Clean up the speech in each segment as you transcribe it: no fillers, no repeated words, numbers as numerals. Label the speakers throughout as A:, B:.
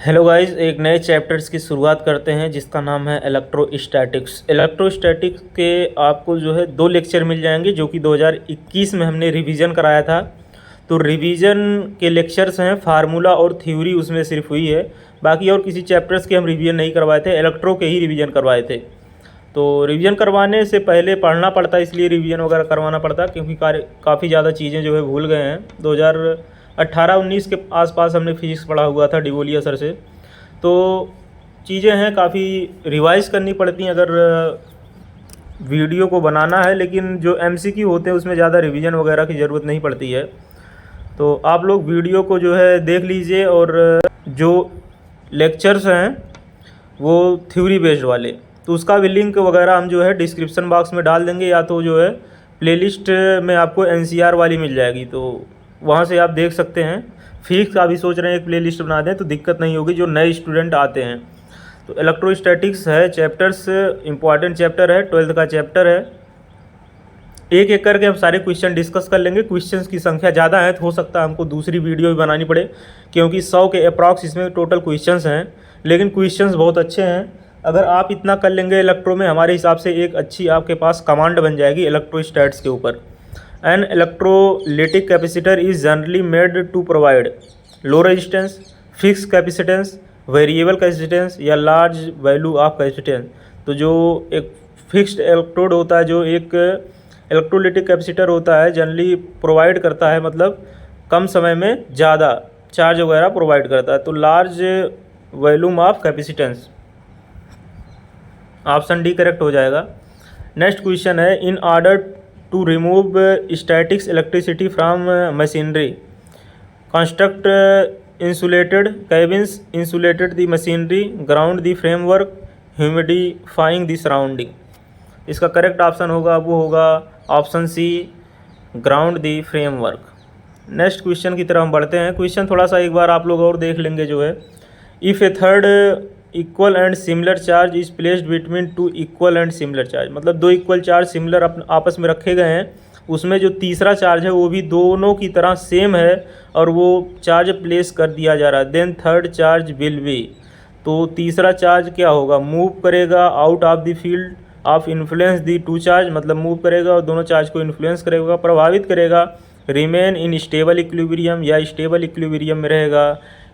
A: Hello guys, एक नए chapters की शुरुआत करते हैं जिसका नाम है इलेक्ट्रोस्टैटिक्स। इलेक्ट्रोस्टैटिक्स के आपको जो है 2 लेक्चर मिल जाएंगे जो कि 2021 में हमने रिवीजन कराया था। तो रिवीजन के लेक्चर्स हैं, फार्मूला और थ्योरी उसमें सिर्फ हुई है। बाकी और किसी चैप्टर्स के हम रिवीजन नहीं करवाए थे, इलेक्ट्रो के ही रिवीजन करवाए थे। तो रिवीजन करवाने से पहले पढ़ना पड़ता, इसलिए रिवीजन वगैरह करवाना पड़ता, क्योंकि काफ़ी ज़्यादा चीज़ें जो है भूल गए हैं। 2018-19 के आसपास हमने फिजिक्स पढ़ा हुआ था डिवोलिया सर से। तो चीज़ें हैं, काफ़ी रिवाइज़ करनी पड़ती हैं अगर वीडियो को बनाना है, लेकिन जो एमसीक्यू होते हैं उसमें ज़्यादा रिवीजन वगैरह की ज़रूरत नहीं पड़ती है। तो आप लोग वीडियो को जो है देख लीजिए, और जो लेक्चर्स हैं वो थ्योरी बेस्ड वाले, तो उसका भी लिंक वगैरह हम जो है डिस्क्रिप्शन बॉक्स में डाल देंगे, या तो जो है प्लेलिस्ट में आपको एनसीआर वाली मिल जाएगी, तो वहाँ से आप देख सकते हैं। फिजिक्स का भी सोच रहे हैं एक प्लेलिस्ट बना दें तो दिक्कत नहीं होगी जो नए स्टूडेंट आते हैं। तो इलेक्ट्रोस्टैटिक्स है चैप्टर्स, इंपॉर्टेंट चैप्टर है, 12th का चैप्टर है। एक एक करके हम सारे क्वेश्चन डिस्कस कर लेंगे। क्वेश्चंस की संख्या ज़्यादा है तो हो सकता है हमको दूसरी वीडियो भी बनानी पड़े, क्योंकि 100 के अप्रॉक्स इसमें टोटल क्वेश्चंस हैं, लेकिन क्वेश्चंस बहुत अच्छे हैं। अगर आप इतना कर लेंगे इलेक्ट्रो में, हमारे हिसाब से एक अच्छी आपके पास कमांड बन जाएगी इलेक्ट्रोस्टैट्स के ऊपर। An electrolytic capacitor is generally made to provide low resistance, fix capacitance, variable capacitance या लार्ज वैल्यू ऑफ कैपेसिटेंस। तो जो एक फिक्स्ड इलेक्ट्रोड होता है, जो एक इलेक्ट्रोलिटिक कैपेसिटर होता है, जनरली प्रोवाइड करता है, मतलब कम समय में ज़्यादा चार्ज वगैरह प्रोवाइड करता है। तो large volume of capacitance, option D correct हो जाएगा। नेक्स्ट क्वेश्चन है, in order to remove statics electricity from machinery construct insulated cabins, insulated the machinery, ground the framework, humidifying the surrounding. इसका correct option होगा वो होगा option C, ground the framework. Next question की तरफ हम बढ़ते हैं। क्वेश्चन थोड़ा सा एक बार आप लोग और देख लेंगे जो है, if A third equal and similar charge is placed between 2 equal and similar charge, मतलब 2 इक्वल चार्ज सिमिलर आपस में रखे गए हैं, उसमें जो तीसरा चार्ज है वो भी दोनों की तरह सेम है और वो चार्ज प्लेस कर दिया जा रहा है, then third charge will be. तो तीसरा चार्ज क्या होगा, मूव करेगा out of the field of influence the two charge, मतलब मूव करेगा और दोनों चार्ज को इन्फ्लुएंस करेगा, प्रभावित करेगा। रिमेन इन स्टेबल इक्विलिब्रियम, या स्टेबल इक्विलिब्रियम में रहेगा,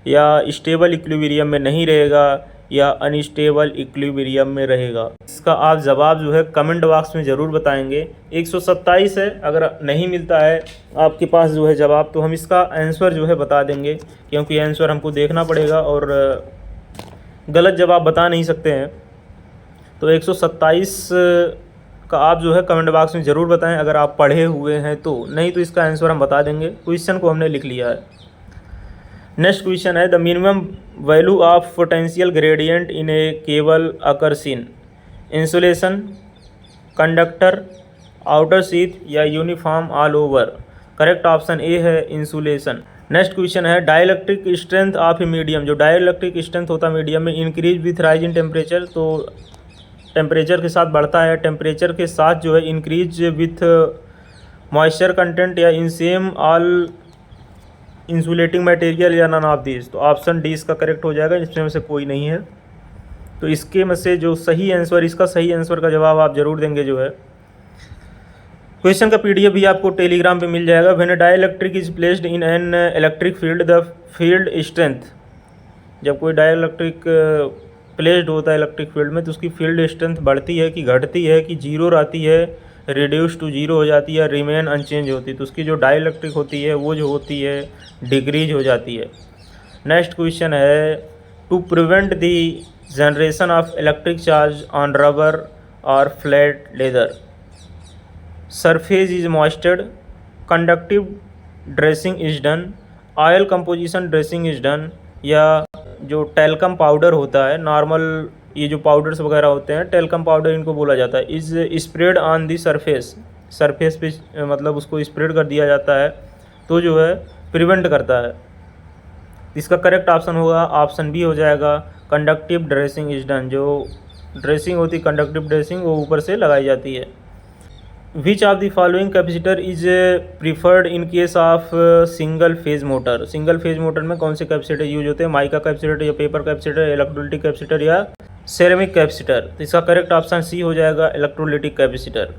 A: या स्टेबल इक्विलिब्रियम में नहीं रहेगा, या अनस्टेबल इक्विलिब्रियम में रहेगा। इसका आप जवाब जो है कमेंट बॉक्स में ज़रूर बताएंगे। 127 है, अगर नहीं मिलता है आपके पास जो है जवाब, तो हम इसका आंसर जो है बता देंगे, क्योंकि आंसर हमको देखना पड़ेगा और गलत जवाब बता नहीं सकते हैं। तो 127 का आप जो है कमेंट बॉक्स में ज़रूर बताएं अगर आप पढ़े हुए हैं तो, नहीं तो इसका आंसर हम बता देंगे। क्वेश्चन को हमने लिख लिया है। नेक्स्ट क्वेश्चन है, the minimum value of potential gradient in a cable occurs in insulation, conductor, outer sheath या uniform all over. Correct option A है इंसुलेशन। नेक्स्ट क्वेश्चन है, dielectric strength of a medium, जो dielectric strength होता है medium में, increase with rise in temperature, तो temperature के साथ बढ़ता है, टेम्परेचर के साथ जो है इंक्रीज विथ मॉइस्चर कंटेंट, या in same all insulating material, या नन ऑफ दिस। तो ऑप्शन डी इसका करेक्ट हो जाएगा, इसमें से कोई नहीं है। तो इसके में से जो सही आंसर, इसका सही आंसर का जवाब आप जरूर देंगे जो है। क्वेश्चन का पीडीएफ भी आपको टेलीग्राम पे मिल जाएगा। When dielectric is placed in an electric field, the field strength, जब कोई डाइलेक्ट्रिक प्लेस्ड होता है इलेक्ट्रिक फील्ड में, तो उसकी फील्ड स्ट्रेंथ बढ़ती है कि घटती है, कि जीरो रहती है, रिड्यूस टू जीरो हो जाती है, रिमेन अनचेंज होती है। तो उसकी जो डाइलेक्ट्रिक होती है वो जो होती है डिक्रीज हो जाती है। नेक्स्ट क्वेश्चन है, to prevent the generation of electric charge on rubber और flat leather, surface is moistured, conductive dressing is done, oil composition dressing is done, या जो टेल्कम पाउडर होता है, नॉर्मल ये जो पाउडर्स वगैरह होते हैं टेल्कम पाउडर इनको बोला जाता है, is spread on the surface, surface पे मतलब उसको स्प्रेड कर दिया जाता है, तो जो है प्रिवेंट करता है। इसका करेक्ट ऑप्शन होगा ऑप्शन बी हो जाएगा, कंडक्टिव ड्रेसिंग इज डन। जो ड्रेसिंग होती है कंडक्टिव ड्रेसिंग, वो ऊपर से लगाई जाती है। विच of the following capacitor is preferred in case of single phase motor. Single phase motor में कौन से कैपेसिटर यूज होते हैं? माइका कैपेसिटर या पेपर कैपेसिटर, इलेक्ट्रोलाइटिक कैपेसिटर या सेरेमिक कैपेसिटर। तो इसका करेक्ट ऑप्शन सी हो जाएगा, इलेक्ट्रोलाइटिक कैपेसिटर।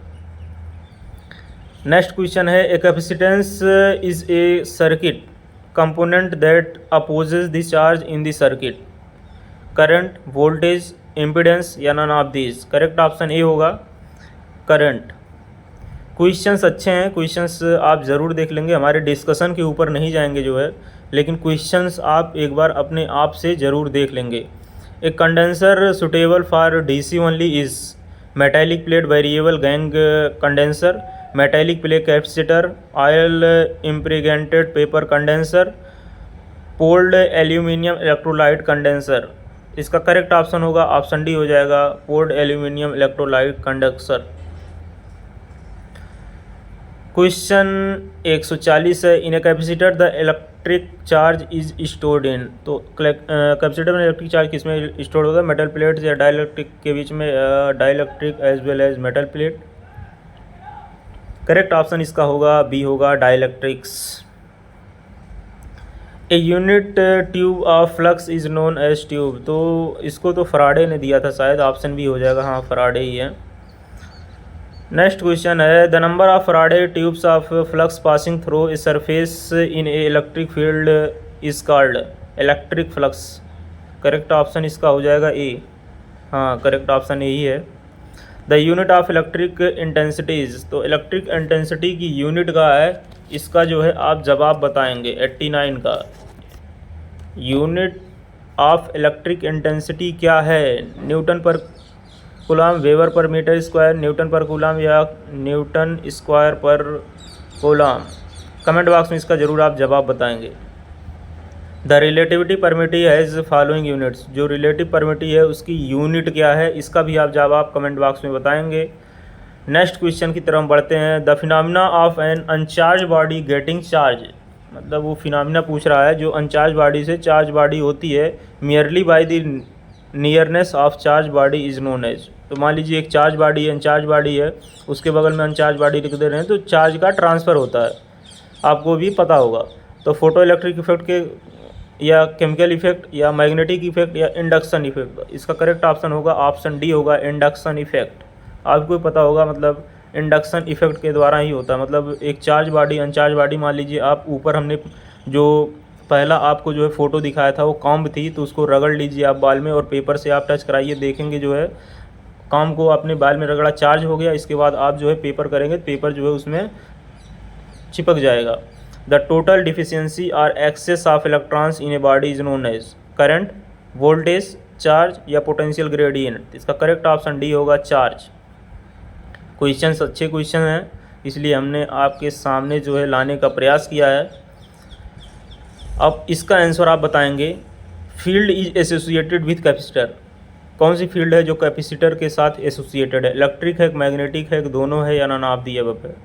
A: नेक्स्ट क्वेश्चन है, a capacitance is a circuit component that opposes the charge in the circuit. Current, voltage, impedance या none of these. Correct option A होगा current. Questions अच्छे हैं, questions आप ज़रूर देख लेंगे, हमारे डिस्कशन के ऊपर नहीं जाएंगे जो है, लेकिन क्वेश्चंस आप एक बार अपने आप से ज़रूर देख लेंगे। A condenser suitable for DC only is metallic plate variable gang condenser, metallic plate capacitor, oil impregnated paper condenser, poled aluminium electrolyte condenser. इसका करेक्ट ऑप्शन होगा ऑप्शन डी हो जाएगा, poled aluminium electrolyte condenser. Question 140 है, in a capacitor the electric charge is stored in. तो capacitor में electric charge किस में store होगा? मेटल प्लेट या डाइलेक्ट्रिक के बीच में, dielectric as well as metal plate. Correct option इसका होगा बी होगा, dielectrics. A unit tube of flux is known as tube. तो इसको तो फराडे ने दिया था शायद, ऑप्शन बी हो जाएगा, हाँ फराडे ही है। नेक्स्ट क्वेश्चन है, the number of Faraday tubes of flux passing through a surface in A electric field is called electric flux. Correct option इसका हो जाएगा ए, हाँ करेक्ट ऑप्शन यही है। The unit of electric intensities. तो electric intensity की unit का है, इसका जो है आप जवाब बताएंगे 89 का। यूनिट ऑफ इलेक्ट्रिक इंटेंसिटी क्या है? Newton per coulomb, weber per metre square, newton per coulomb या newton square per coulomb. Comment box में इसका ज़रूर आप जवाब बताएंगे। The relativity permittivity has following units. जो रिलेटिव परमिटी है उसकी यूनिट क्या है, इसका भी आप जवाब कमेंट बॉक्स में बताएंगे। नेक्स्ट क्वेश्चन की तरफ बढ़ते हैं, the phenomena of an uncharge body getting charge. मतलब वो फिनोमिना पूछ रहा है जो अनचार्ज बॉडी से चार्ज बॉडी होती है, merely by the nearness of charge body is known as. तो मान लीजिए एक चार्ज बॉडी है, अनचार्ज बॉडी है, उसके बगल में अनचार्ज बॉडी लिख दे रहे हैं, तो चार्ज का ट्रांसफ़र होता है, आपको भी पता होगा। तो फोटो इलेक्ट्रिक इफेक्ट के या केमिकल इफेक्ट या मैग्नेटिक इफेक्ट या इंडक्शन इफेक्ट। इसका करेक्ट ऑप्शन होगा ऑप्शन डी होगा, इंडक्शन इफेक्ट। आपको पता होगा मतलब इंडक्शन इफेक्ट के द्वारा ही होता है। मतलब एक चार्ज बॉडी अनचार्ज बॉडी, मान लीजिए आप ऊपर, हमने जो पहला आपको जो है फ़ोटो दिखाया था वो कॉम्ब थी, तो उसको रगड़ लीजिए आप बाल में और पेपर से आप टच कराइए, देखेंगे जो है कॉम्ब को अपने बाल में रगड़ा, चार्ज हो गया। इसके बाद आप जो है पेपर करेंगे, पेपर जो है उसमें चिपक जाएगा। द टोटल डिफिशियंसी और excess of electrons in a body is known as current, voltage, charge या पोटेंशियल ग्रेडियंट। इसका करेक्ट ऑप्शन डी होगा, चार्ज। क्वेश्चंस अच्छे क्वेश्चन हैं, इसलिए हमने आपके सामने जो है लाने का प्रयास किया है। अब इसका आंसर आप बताएंगे। Field is associated with capacitor. कौन सी फील्ड है जो कैपेसिटर के साथ एसोसिएटेड है? इलेक्ट्रिक है, मैग्नेटिक है, दोनों है या नन ऑफ द अबव है?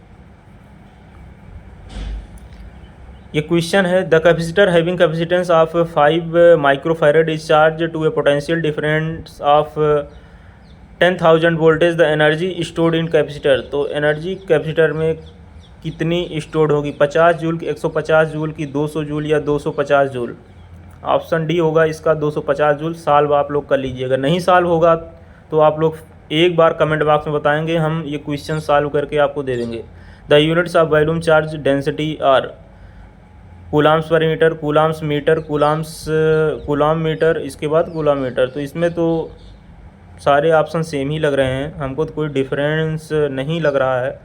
A: ये क्वेश्चन है, the capacitor having capacitance of 5 microfarad is charge to a potential difference of 10,000 voltage the energy stored in capacitor. तो एनर्जी कैपेसिटर में कितनी स्टोर्ड होगी? 50 जूल की, 150 जूल की, 200 जूल या 250 जूल। ऑप्शन डी होगा इसका 250 जूल। सॉल्व आप लोग कर लीजिएगा, नहीं सॉल्व होगा तो आप लोग एक बार कमेंट बॉक्स में बताएंगे, हम ये क्वेश्चन सॉल्व करके आपको दे देंगे। The units of volume charge density are coulombs per metre, coulombs metre, coulomb metre, इसके बाद कूलाम मीटर। तो इसमें तो सारे ऑप्शन सेम ही लग रहे हैं, हमको तो कोई डिफरेंस नहीं लग रहा है।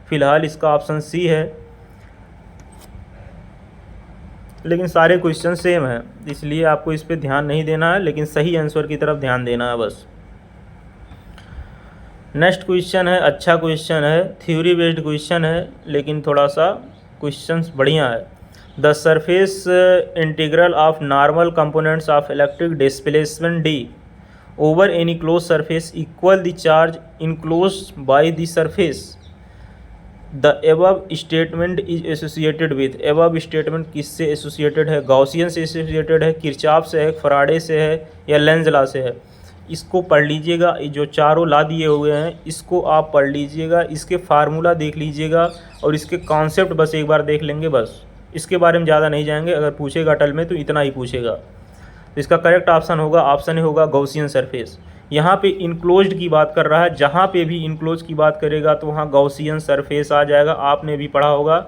A: फ़िलहाल इसका ऑप्शन सी है, लेकिन सारे क्वेश्चन सेम हैं, इसलिए आपको इस पर ध्यान नहीं देना है, लेकिन सही आंसर की तरफ ध्यान देना है बस। नेक्स्ट क्वेश्चन है, अच्छा क्वेश्चन है, थ्योरी बेस्ड क्वेश्चन है, लेकिन थोड़ा सा क्वेश्चन बढ़िया है। The surface integral of normal components of electric displacement D over any close surface equal the charge enclosed by the surface. The above statement is associated with. Above statement किससे associated है? Gaussian से associated है, Kirchhoff से है, Faraday से है या Lenz law से है? इसको पढ़ लीजिएगा, ये जो चारों ला दिए हुए हैं इसको आप पढ़ लीजिएगा, इसके फार्मूला देख लीजिएगा और इसके कॉन्सेप्ट बस एक बार देख लेंगे, बस इसके बारे में ज़्यादा नहीं जाएंगे। अगर पूछेगा अटल में तो इतना ही पूछेगा। तो इसका करेक्ट ऑप्शन होगा, ऑप्शन ए होगा गॉसियन सरफेस। यहाँ पे इनक्लोज्ड की बात कर रहा है, जहाँ पे भी इनक्लोज की बात करेगा तो वहाँ गॉसियन सरफेस आ जाएगा। आपने भी पढ़ा होगा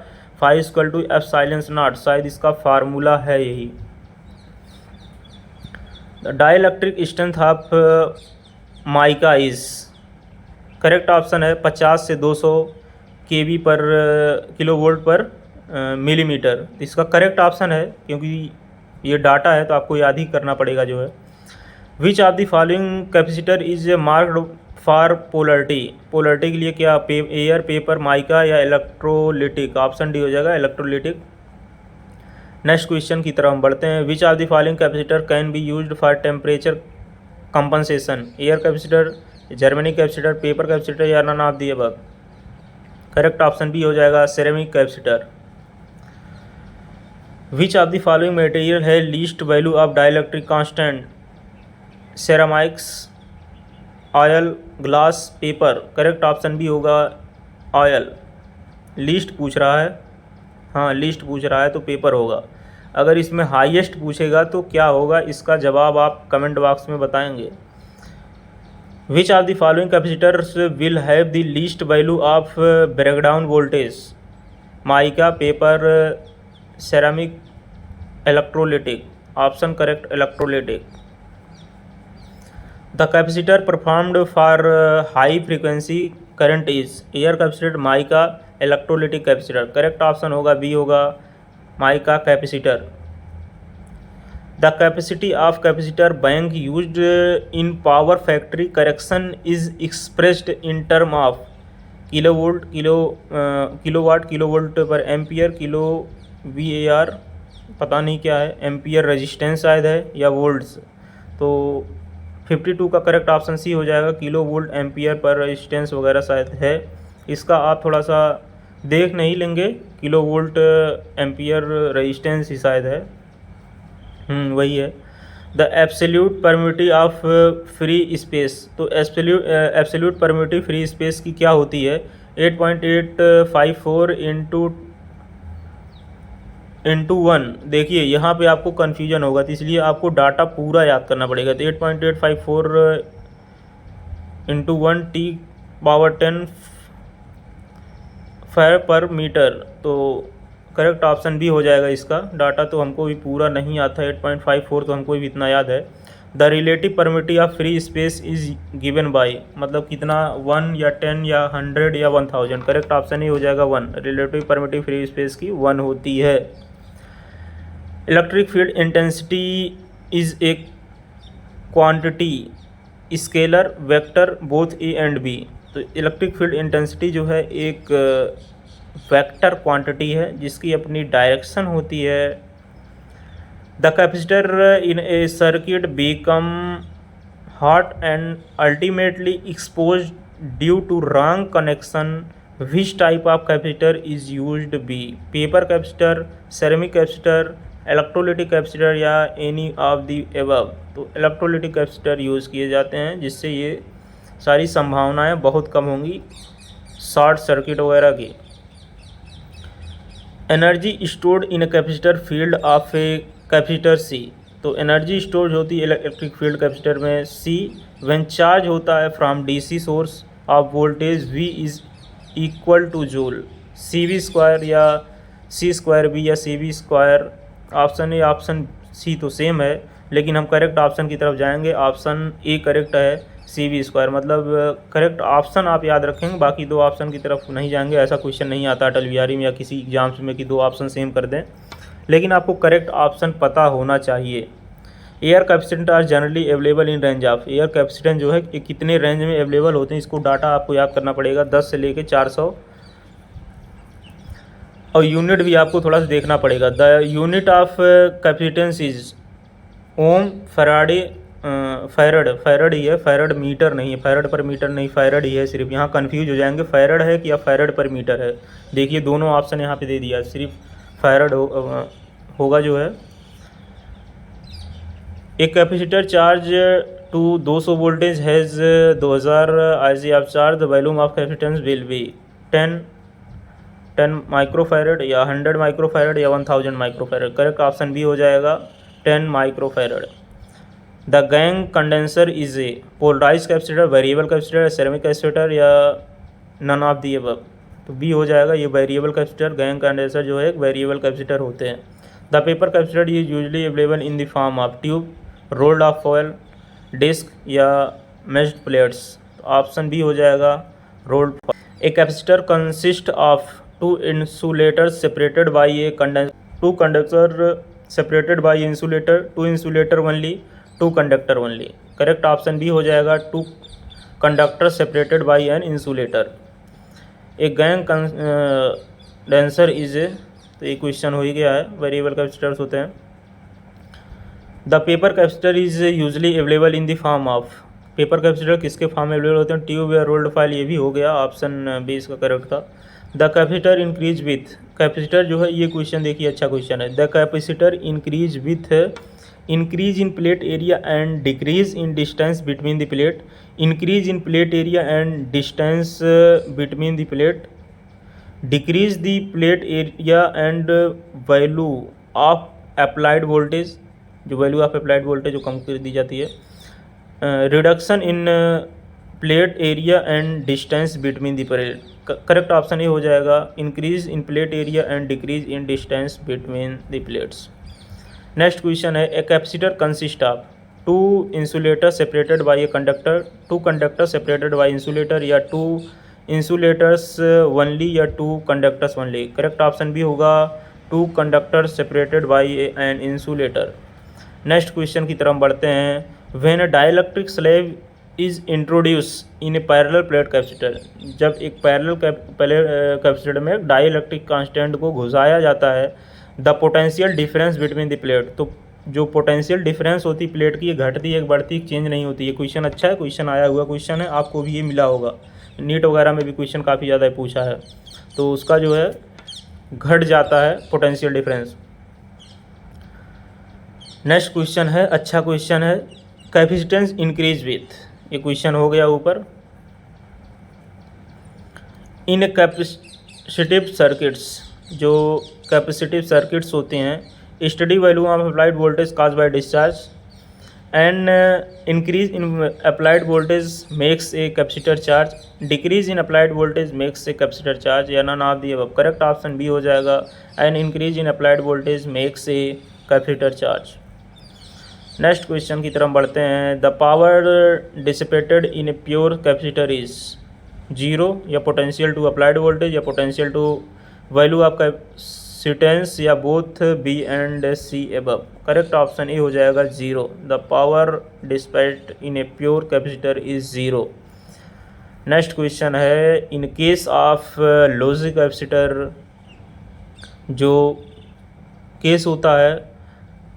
A: phi equal to epsilon naught, शायद इसका फार्मूला है यही। The dielectric strength of mica is, correct option है 50 से 200 kV per kilovolt per millimetre. इसका करेक्ट ऑप्शन है, क्योंकि ये डाटा है तो आपको याद ही करना पड़ेगा जो है। विच of the following capacitor is marked for polarity, polarity के लिए क्या एयर, पेपर, माइका या इलेक्ट्रोलिटिक? ऑप्शन डी हो जाएगा इलेक्ट्रोलिटिक। नेक्स्ट क्वेश्चन की तरफ हम बढ़ते हैं। Which of the following capacitor can be used for temperature compensation, air capacitor, Germany capacitor, paper capacitor या none of the above? Correct option B हो जाएगा ceramic capacitor. Which of the following material है least value of dielectric constant, ceramics, oil, glass, paper? Correct option भी होगा oil. Least पूछ रहा है, हाँ लीस्ट पूछ रहा है तो पेपर होगा। अगर इसमें हाईएस्ट पूछेगा तो क्या होगा, इसका जवाब आप कमेंट बॉक्स में बताएंगे। विच of the following capacitors will have the least value of breakdown voltage, mica, paper, ceramic, electrolytic? Option correct electrolytic. The capacitor performed for high frequency current is, air capacitor, mica, electrolytic capacitor? Correct option होगा B होगा mica capacitor. The capacity of capacitor bank used in power factory correction is expressed in term of kilo volt, kilowatt, kilo volt पर ampere, kilo VAR, पता नहीं क्या है, ampere resistance शायद है या वोल्ट्स। तो 52 का करेक्ट ऑप्शन सी हो जाएगा, kilo volt ampere per resistance वगैरह शायद है। इसका आप थोड़ा सा देख नहीं लेंगे, किलो वोल्ट एम्पियर रेजिस्टेंस ही शायद है, वही है। The absolute permittivity of free space, तो एब्सोल्यूट परमिटिव फ्री स्पेस की क्या होती है? 8.854 इंटू 1। देखिए यहाँ पे आपको कन्फ्यूजन होगा, तो इसलिए आपको डाटा पूरा याद करना पड़ेगा। तो 8.854 इंटू 1 T⁻10 फेयर पर मीटर, तो करेक्ट ऑप्शन भी हो जाएगा इसका। डाटा तो हमको भी पूरा नहीं आता, 8.54 तो हमको भी इतना याद है। The relative permittivity of free space is given by, मतलब कितना, 1 या 10 या 100 या 1000? करेक्ट ऑप्शन ही हो जाएगा 1। रिलेटिव परमिटिव फ्री स्पेस की 1 होती है। Electric field intensity is a quantity, scalar, vector, both A and B? तो इलेक्ट्रिक फील्ड इंटेंसिटी जो है एक वेक्टर क्वांटिटी है जिसकी अपनी डायरेक्शन होती है। The capacitor in a circuit become hot and ultimately expose due to wrong connection, which type of capacitor is used be? Paper capacitor, ceramic capacitor, electrolytic capacitor या any of the above? तो electrolytic capacitor use किए जाते हैं, जिससे ये सारी संभावनाएं बहुत कम होंगी शॉर्ट सर्किट वगैरह की। Energy stored in a capacitor field of a capacitor C, तो एनर्जी स्टोर होती है इलेक्ट्रिक फील्ड कैपेसिटर में सी व्हेन चार्ज होता है from DC source of voltage V is equal to joule, CV² या C²B या CV²? Option A option C तो same है, लेकिन हम करेक्ट ऑप्शन की तरफ जाएंगे। ऑप्शन ए करेक्ट है, CV²। मतलब करेक्ट ऑप्शन आप याद रखेंगे, बाकी दो ऑप्शन की तरफ नहीं जाएंगे। ऐसा क्वेश्चन नहीं आता अटल बिहारी में या किसी एग्जाम्स में कि दो ऑप्शन सेम कर दें, लेकिन आपको करेक्ट ऑप्शन पता होना चाहिए। Air capacitance are generally available in range of, air capacitance जो है कि कितने रेंज में अवेलेबल होते हैं, इसको डाटा आपको याद करना पड़ेगा, 10 से लेके 400। और यूनिट भी आपको थोड़ा सा देखना पड़ेगा। The unit of capacitance is ohm, faraday, farad ही है, फैरड मीटर नहीं है, फैरड पर मीटर नहीं, फैरड ही है सिर्फ। यहाँ कंफ्यूज हो जाएंगे, फैरड है कि या फैरड पर मीटर है। देखिए दोनों ऑप्शन यहाँ पे दे दिया, सिर्फ फैरड होगा जो है। एक capacitor charge to 200 voltage has 2000 IC of charge, the volume of capacitance will be 10 microfarad या 100 माइक्रोफैरड या 1000 माइक्रोफैरड। करेक्ट ऑप्शन बी हो जाएगा 10 microfarad. The gang condenser is a polarise capacitor, variable capacitor, ceramic capacitor या none of the above. तो B हो जाएगा, ये variable capacitor, gang condenser जो है एक वेरिएबल कैपेसिटर होते हैं। The paper capacitor is usually available in the form of tube, rolled of foil, disc या मेश्ड प्लेट्स। ऑप्शन बी हो जाएगा rolled. A capacitor consist of two insulators separated by a condenser, two conductor separated by insulator, two insulator only, two conductor only. Correct option B हो जाएगा two conductor separated by an insulator. A gang condenser is a, तो ये question हो ही गया है, variable capacitors होते हैं। The paper capacitor is usually available in the form of, paper capacitor किसके फॉर्म में अवेलेबल होते हैं, ट्यूब या रोल्ड फाइल, ये भी हो गया, ऑप्शन बी इसका करेक्ट था। The capacitor increase with, capacitor जो है ये क्वेश्चन देखिए अच्छा क्वेश्चन है। The capacitor increase with increase in plate area and decrease in distance between the plate, increase in plate area and distance between the plate, decrease the plate area and value of applied voltage, जो value of applied voltage जो कम कर दी जाती है, reduction in plate area and distance between the plate. Correct option ये हो जाएगा increase in plate area and decrease in distance between the plates. Next question है, a capacitor consist of two insulator separated by a conductor, two conductor separated by insulator या two insulators only या two conductors only. Correct option भी होगा two conductor separated by an insulator. Next question की तरफ बढ़ते हैं। When a dielectric slab is introduce in A parallel plate capacitor, जब एक पैरेलल कैपेसिटर में डाइलेक्ट्रिक कांस्टेंट को घुसाया जाता है, the potential difference between the plate, तो जो पोटेंशियल डिफरेंस होती प्लेट की, ये घटती है, बढ़ती, चेंज नहीं होती। ये क्वेश्चन अच्छा है, क्वेश्चन आया हुआ क्वेश्चन है, आपको भी ये मिला होगा, नीट वगैरह में भी क्वेश्चन काफ़ी ज़्यादा पूछा है। तो उसका जो है घट जाता है पोटेंशियल डिफरेंस। नेक्स्ट क्वेश्चन है, अच्छा क्वेश्चन है, कैपेसिटेंस इंक्रीज विथ, ये क्वेश्चन हो गया ऊपर। इन कैपेसिटिव सर्किट्स, जो कैपेसिटिव सर्किट्स होते हैं, steady value of applied voltage cause by discharge and increase in applied voltage makes a capacitor charge, decrease in applied voltage makes a capacitor charge या none of the above. Correct option B हो जाएगा and increase in applied voltage makes a capacitor charge. Next question की तरफ बढ़ते हैं। The power dissipated in a pure capacitor is zero या potential to applied voltage या potential to value of capacitance या both B and C above. Correct option A हो जाएगा zero. The power dissipate in a pure capacitor is zero. Next question है, in case of lossy capacitor, जो case होता है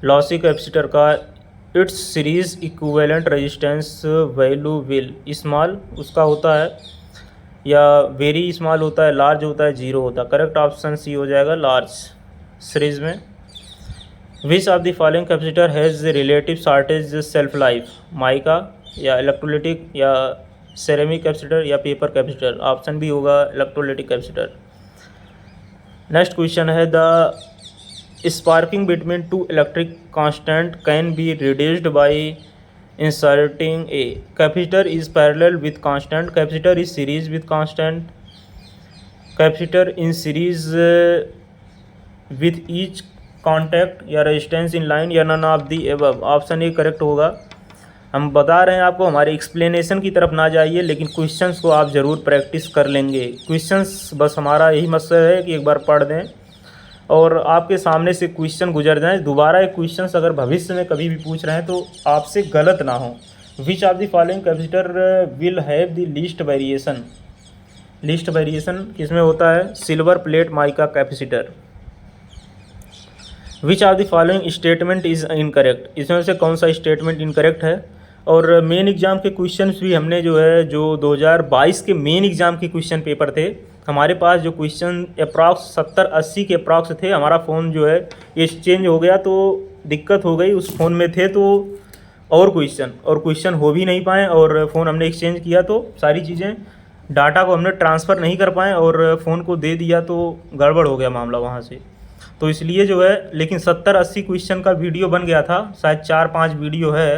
A: lossy capacitor का, its series equivalent resistance value will small, उसका होता है या वेरी स्मॉल होता है, लार्ज होता है, जीरो होता है। करेक्ट ऑप्शन सी हो जाएगा लार्ज सीरीज में। विच of the following capacitor has relative shortage self life, mica या इलेक्ट्रोलिटिक या सेरेमिक कैपेसिटर या पेपर कैपेसिटर। ऑप्शन बी होगा इलेक्ट्रोलिटिक कैपेसिटर। नेक्स्ट क्वेश्चन है, the sparking between two electric constant can be reduced by inserting a capacitor is parallel with constant, capacitor is series with constant, capacitor in series with each contact या resistance in line या none of the above। Option A correct होगा। हम बता रहे हैं आपको, हमारे explanation की तरफ ना जाइए, लेकिन क्वेश्चंस को आप ज़रूर प्रैक्टिस कर लेंगे। क्वेश्चंस बस हमारा यही मकसद है कि एक बार पढ़ दें और आपके सामने से क्वेश्चन गुजर जाएं। दोबारा एक क्वेश्चन अगर भविष्य में कभी भी पूछ रहे हैं तो आपसे गलत ना हो। विच of the following capacitor will have the least variation, least variation किसमें होता है, silver plate mica capacitor. Which of the following statement is incorrect, इसमें से कौन सा स्टेटमेंट इनकरेक्ट है। और मेन एग्ज़ाम के क्वेश्चन भी हमने जो है, जो 2022 के मेन एग्ज़ाम के क्वेश्चन पेपर थे, हमारे पास जो क्वेश्चन अप्रॉक्स 70-80 के अप्रॉक्स थे। हमारा फ़ोन जो है ये चेंज हो गया तो दिक्कत हो गई, उस फ़ोन में थे तो और क्वेश्चन हो भी नहीं पाए, और फ़ोन हमने एक्सचेंज किया तो सारी चीज़ें, डाटा को हमने ट्रांसफ़र नहीं कर पाए और फ़ोन को दे दिया तो गड़बड़ हो गया मामला वहाँ से। तो इसलिए जो है, लेकिन 70-80 क्वेश्चन का वीडियो बन गया था, शायद 4-5 वीडियो है,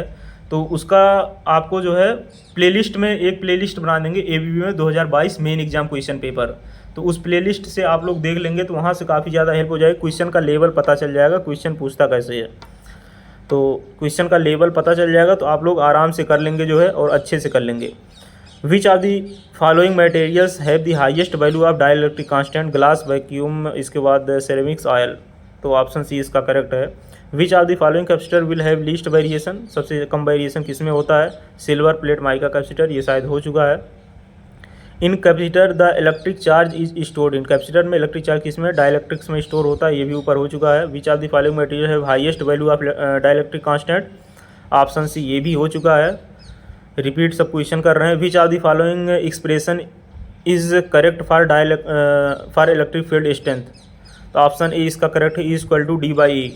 A: तो उसका आपको जो है प्लेलिस्ट में एक प्लेलिस्ट बना देंगे एबीपी में 2022 मेन एग्ज़ाम क्वेश्चन पेपर। तो उस प्लेलिस्ट से आप लोग देख लेंगे तो वहाँ से काफ़ी ज़्यादा हेल्प हो जाएगी, क्वेश्चन का लेवल पता चल जाएगा, क्वेश्चन पूछता कैसे है, तो क्वेश्चन का लेवल पता चल जाएगा तो आप लोग आराम से कर लेंगे जो है, और अच्छे से कर लेंगे। Which are the following materials have the highest value of dielectric constant, glass, vacuum, इसके बाद सेरेमिक्स, ऑयल। तो ऑप्शन सी इसका करेक्ट है। Which are the following capacitor will have least variation, सबसे कम वेरिएशन किस में होता है, सिल्वर, प्लेट, माइका कैपेसिटर, ये शायद हो चुका है। इन capacitor the electric charge is stored, in capacitor में इलेक्ट्रिक चार्ज किस में, डाइलेक्ट्रिक्स में स्टोर होता है, ये भी ऊपर हो चुका है। Which are the following material have highest value of dielectric constant, option C ये भी हो चुका है। रिपीट सब क्वेश्चन कर रहे हैं। Which are the following expression is correct for electric field strength, तो ऑप्शन ए इसका करेक्ट है, E=D/E।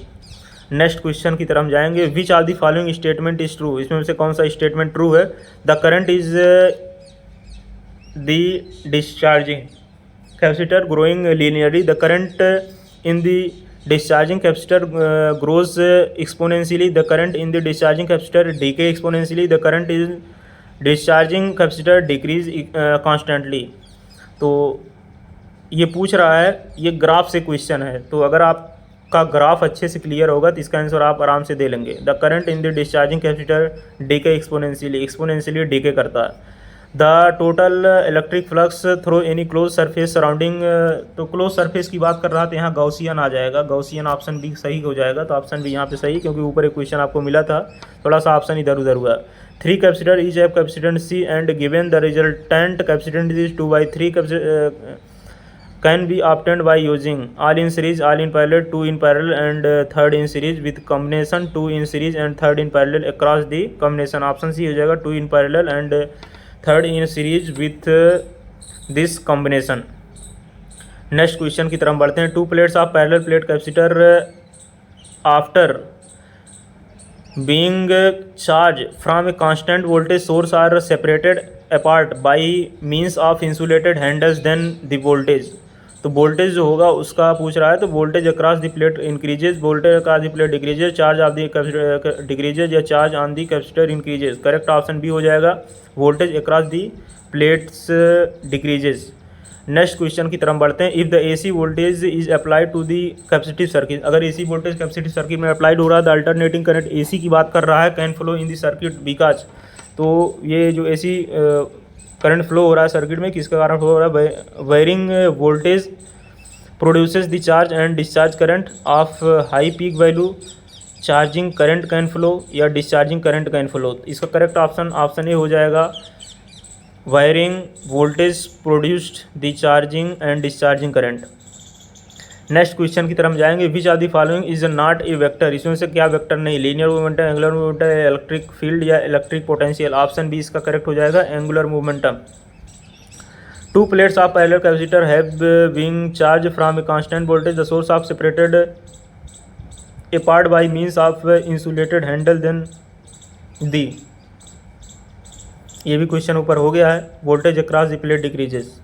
A: नेक्स्ट क्वेश्चन की तरफ हम जाएंगे। Which are the following statement is true, इसमें से कौन सा स्टेटमेंट ट्रू है, the current is the discharging capacitor growing linearly, the current in the discharging capacitor grows exponentially, the current in the discharging capacitor decay exponentially, the current in discharging capacitor decrease constantly। तो ये पूछ रहा है, ये graph से question है, तो अगर आपका ग्राफ अच्छे से क्लियर होगा तो इसका आंसर आप आराम से दे लेंगे। The current in the discharging capacitor decay exponentially decay करता है। The total electric flux through any close surface surrounding, तो क्लोज सरफेस की बात कर रहा था, यहाँ गॉसियन आ जाएगा, गॉसियन ऑप्शन बी सही हो जाएगा, तो ऑप्शन बी यहाँ पे सही, क्योंकि ऊपर एक क्वेश्चन आपको मिला था, थोड़ा सा ऑप्शन इधर उधर हुआ। 3 capacitor each have capacitance C and given the resultant capacitance is 2/3 can be obtained by using all in series, all in parallel, 2 in parallel and 3rd in series with combination, 2 in series and 3rd in parallel across the combination, option C हो जाएगा, 2 in parallel and 3rd in series with this combination. Next question की तरफ बढ़ते हैं। 2 plates of parallel plate capacitor after being charge from a constant voltage source are separated apart by means of insulated handles, then the voltage, तो voltage जो होगा उसका पूछ रहा है, तो voltage across the plate increases, voltage across the plate decreases, charge of the capacitor decreases या charge on the capacitor increases. Correct option B हो जाएगा, voltage across the plates decreases. Next question की तरफ बढ़ते हैं। If the AC voltage is applied to the capacitive circuit, अगर AC voltage capacitive circuit में applied हो रहा है, द अल्टरनेटिंग करंट एसी की बात कर रहा है, can flow in the circuit because, तो ये जो एसी करंट फ्लो हो रहा है सर्किट में किसके कारण फ्लो हो रहा है, varying voltage produces the charge and discharge current of high peak value, charging current can flow या डिस्चार्जिंग करंट कैन फ्लो। इसका करेक्ट ऑप्शन ए हो जाएगा, varying voltage produced the charging and discharging current. Next question की तरफ जाएंगे। Which are the following is not a vector, इसमें से क्या वेक्टर नहीं, linear momentum, angular momentum, electric field या इलेक्ट्रिक पोटेंशियल, ऑप्शन बी इसका करेक्ट हो जाएगा, angular momentum. 2 plates of parallel capacitor have being charge from a constant voltage, the source of separated apart by means of insulated handle, then the, ये भी question ऊपर हो गया है। Voltage across the plate decreases.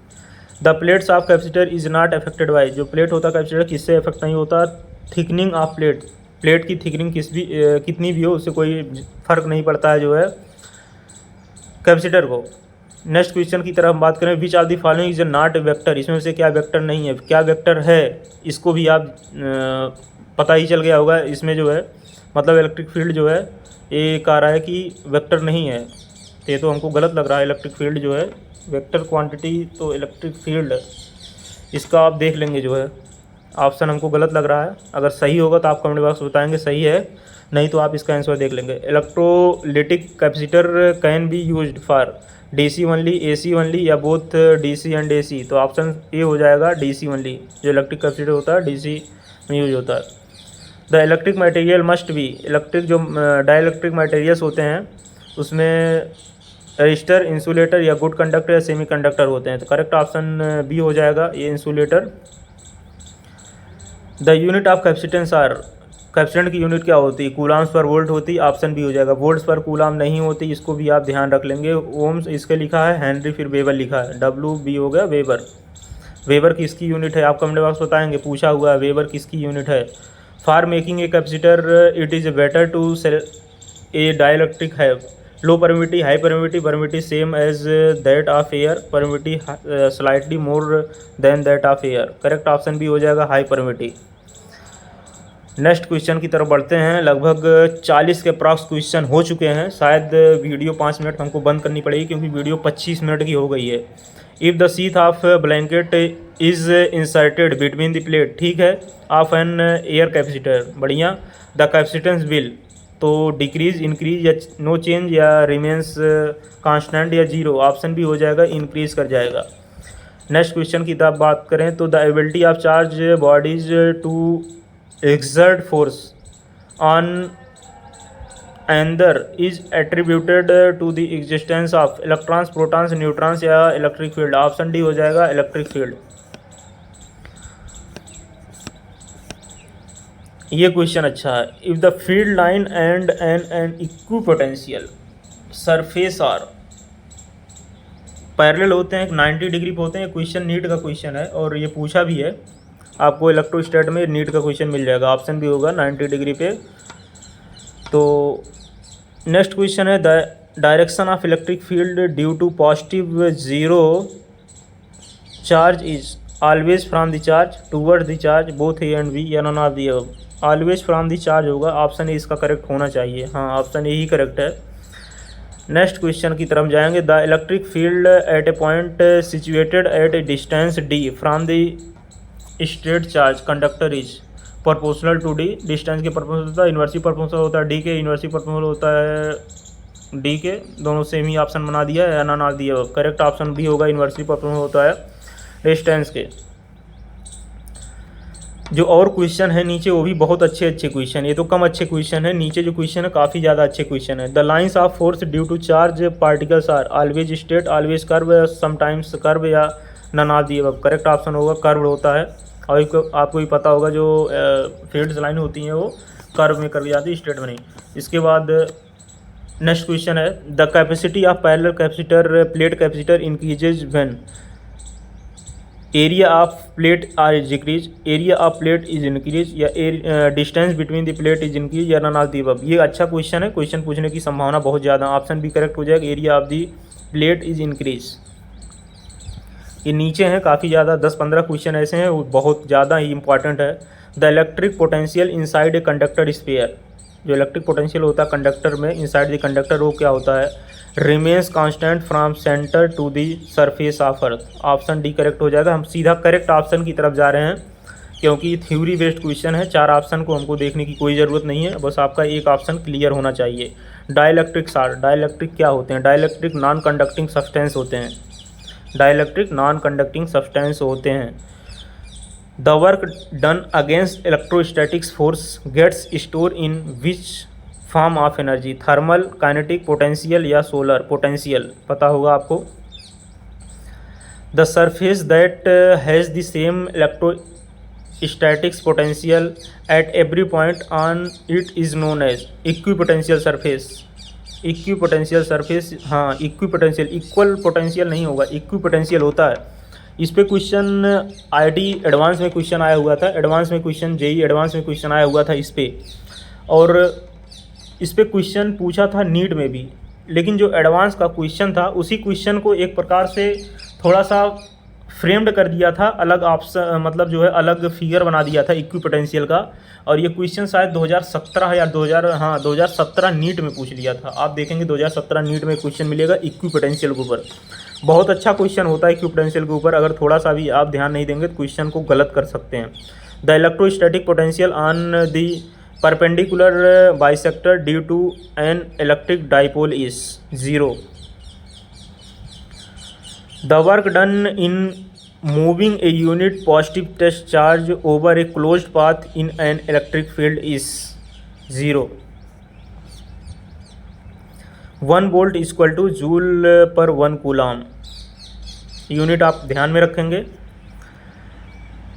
A: The plates of capacitor is not affected by, जो plate होता है capacitor किससे अफेक्ट नहीं होता, थिकनिंग ऑफ प्लेट, प्लेट की थिकनिंग कितनी भी हो उससे कोई फर्क नहीं पड़ता है जो है कैपेसिटर को। नेक्स्ट क्वेश्चन की तरफ बात करें। Which are the following is not vector, इसमें से क्या वेक्टर नहीं है, क्या वेक्टर है, इसको भी आप पता ही चल गया होगा। इसमें जो है मतलब इलेक्ट्रिक फील्ड जो है एक आ रहा है कि वेक्टर नहीं है, ये तो हमको गलत लग रहा है। इलेक्ट्रिक फील्ड जो है वेक्टर क्वांटिटी, तो इलेक्ट्रिक फील्ड इसका आप देख लेंगे जो है, ऑप्शन हमको गलत लग रहा है। अगर सही होगा तो आप कमेंट बॉक्स में बताएंगे सही है, नहीं तो आप इसका आंसर देख लेंगे। Electrolytic capacitor can be used for DC only, AC only या बोथ DC एंड AC, तो ऑप्शन ए हो जाएगा DC ओनली, जो इलेक्ट्रिक कैपेसिटर होता है DC में यूज होता है। The electric material must be, electric जो डाइलेक्ट्रिक मटेरियल्स होते हैं उसमें रजिस्टर, इंसुलेटर या गुड कंडक्टर या सेमी कंडक्टर होते हैं, तो करेक्ट ऑप्शन बी हो जाएगा, ये insulator. The unit of capacitance are, capacitance की यूनिट क्या होती है? कूलाम्स पर वोल्ट होती है, ऑप्शन बी हो जाएगा। वोल्ट्स पर कूलाम नहीं होती, इसको भी आप ध्यान रख लेंगे। ओम्स इसके लिखा है, हेनरी फिर वेबर लिखा है, डब्ल्यू बी हो गया वेबर। वेबर किसकी यूनिट है? आप कमेंट बॉक्स बताएंगे, पूछा हुआ है वेबर किसकी यूनिट है। For making a capacitor it is better to a dielectric है low permittivity, high permittivity same as that of air, permittivity slightly more than that of air. Correct option भी हो जाएगा हाई परमिटिविटी। नेक्स्ट क्वेश्चन की तरफ बढ़ते हैं। लगभग 40 के अप्रॉक्स क्वेश्चन हो चुके हैं, शायद वीडियो 5 मिनट हमको बंद करनी पड़ेगी क्योंकि वीडियो 25 मिनट की हो गई है। If the sheath of blanket is inserted between the plate, ठीक है, ऑफ एन एयर कैपेसिटर, बढ़िया, द कैपेसिटेंस विल, तो डिक्रीज, इंक्रीज या नो चेंज या रिमेंस कांस्टेंट या जीरो। ऑप्शन भी हो जाएगा इंक्रीज कर जाएगा। नेक्स्ट क्वेश्चन की तरफ बात करें तो the ability of charge bodies to exert force on another is attributed to the existence of electrons, protons, neutrons या इलेक्ट्रिक फील्ड। ऑप्शन डी हो जाएगा इलेक्ट्रिक फील्ड। ये क्वेश्चन अच्छा है। If the field line and an equipotential surface are parallel होते हैं, 90 degree पे होते हैं। क्वेश्चन नीट का क्वेश्चन है और ये पूछा भी है आपको, इलेक्ट्रोस्टैट में नीट का क्वेश्चन मिल जाएगा। ऑप्शन भी होगा 90 डिग्री पे। तो नेक्स्ट क्वेश्चन है the direction of electric field due to positive zero charge is always from the charge, toward the charge, both A and B या none of the above. Always from the charge होगा, option A इसका correct होना चाहिए। हाँ, option A ही correct है। Next question की तरफ जाएंगे। The electric field at a point situated at a distance D from the straight charge conductor is proportional to D, distance के प्रोपोर्शनल होता है, इन्वर्सली प्रोपोर्शनल होता है डी के, इन्वर्सली प्रोपोर्शनल होता है डी के, दोनों सेम ही ऑप्शन बना दिया है या ना दिया। करेक्ट ऑप्शन भी होगा इन्वर्सली प्रोपोर्शनल होता है डिस्टेंस के। जो और क्वेश्चन है नीचे वो भी बहुत अच्छे क्वेश्चन, ये तो कम अच्छे क्वेश्चन है, नीचे जो क्वेश्चन है काफ़ी ज़्यादा अच्छे क्वेश्चन है। The lines of force due to charge particles are always straight, always curve, sometimes curve या none of the above. Correct option होगा कर्व होता है। और आपको भी पता होगा जो फील्ड्स लाइन होती हैं वो कर्व में कर्व जाती है, स्ट्रेट में नहीं। इसके बाद नेक्स्ट क्वेश्चन है the capacity of parallel capacitor plate capacitor increases when area of plate are is decrease, area of plate is increase या distance between the plate is increase या नन ऑफ दी अबव। ये अच्छा question है, question पूछने की संभावना बहुत ज़्यादा। ऑप्शन भी करेक्ट हो जाएगा, area of the plate is increase. ये नीचे हैं काफ़ी ज़्यादा, 10-15 क्वेश्चन ऐसे हैं वो बहुत ज़्यादा ही इंपॉर्टेंट है। The electric potential inside a conductor sphere, जो इलेक्ट्रिक पोटेंशियल होता है कंडक्टर में इनसाइड द कंडक्टर, वो क्या होता है? Remains constant from centre to the surface of earth. Option D correct हो जाएगा। हम सीधा करेक्ट ऑप्शन की तरफ जा रहे हैं क्योंकि थ्योरी बेस्ड क्वेश्चन है, 4 ऑप्शन को हमको देखने की कोई ज़रूरत नहीं है, बस आपका एक ऑप्शन क्लियर होना चाहिए। डाइलेक्ट्रिक्स आर, डाइलेक्ट्रिक क्या होते हैं? डाइलेक्ट्रिक नॉन कंडक्टिंग सब्सटेंस होते हैं, डाइलेक्ट्रिक नॉन कंडक्टिंग सब्सटेंस होते हैं। The work done against electrostatics force gets store in which form of energy? Thermal, kinetic, potential या सोलर? पोटेंशियल पता होगा आपको। The surface that has the same electrostatics potential at every point on it is known as equipotential surface. Equipotential surface, हाँ equipotential, equal potential नहीं होगा, equipotential होता है। इस पे क्वेश्चन आईटी एडवांस में क्वेश्चन आया हुआ था, एडवांस में क्वेश्चन जेई एडवांस में क्वेश्चन आया हुआ था इस पे, और इस पे क्वेश्चन पूछा था नीट में भी। लेकिन जो एडवांस का क्वेश्चन था उसी क्वेश्चन को एक प्रकार से थोड़ा सा फ्रेम्ड कर दिया था, अलग ऑप्शन मतलब जो है अलग फिगर बना दिया था इक्विपोटेंशियल का। और ये क्वेश्चन शायद 2017 या 2017 नीट में पूछ लिया था। आप देखेंगे 2017 नीट में क्वेश्चन मिलेगा इक्विपोटेंशियल के ऊपर। बहुत अच्छा क्वेश्चन होता है इक्विपोटेंशियल के ऊपर, अगर थोड़ा सा भी आप ध्यान नहीं देंगे तो क्वेश्चन को गलत कर सकते हैं। The electrostatic potential on the perpendicular bisector due to an electric dipole is 0। The work done in moving a unit positive test charge over a closed path in an electric field is 0। 1 volt equal to joule per 1 coulomb. Unit आप ध्यान में रखेंगे।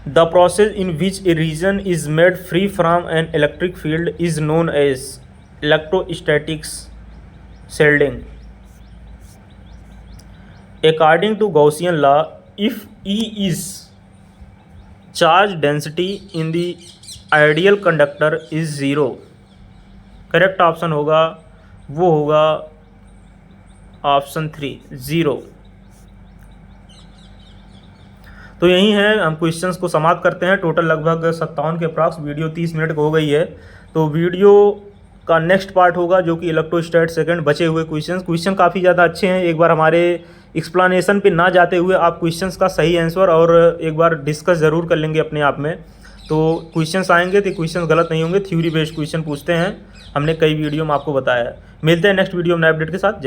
A: The process in which a region is made free from an electric field is known as electrostatics shielding. According to Gaussian law, if E is charge density in the ideal conductor is 0, correct option होगा वो होगा option 3 0. तो यही है, हम questions को समाप्त करते हैं. टोटल लगभग 57 के अप्रॉक्स, वीडियो 30 मिनट की हो गई है. तो वीडियो का नेक्स्ट पार्ट होगा जो कि इलेक्ट्रोस्टैट सेकंड बचे हुए क्वेश्चन काफ़ी ज़्यादा अच्छे हैं. एक बार हमारे एक्सप्लेनेशन पे ना जाते हुए आप क्वेश्चंस का सही आंसर और एक बार डिस्कस ज़रूर कर लेंगे अपने आप में. तो क्वेश्चंस आएंगे तो क्वेश्चंस गलत नहीं होंगे, थ्योरी बेस्ड क्वेश्चन पूछते हैं, हमने कई वीडियो में आपको बताया है. मिलते हैं नेक्स्ट वीडियो में नए अपडेट के साथ.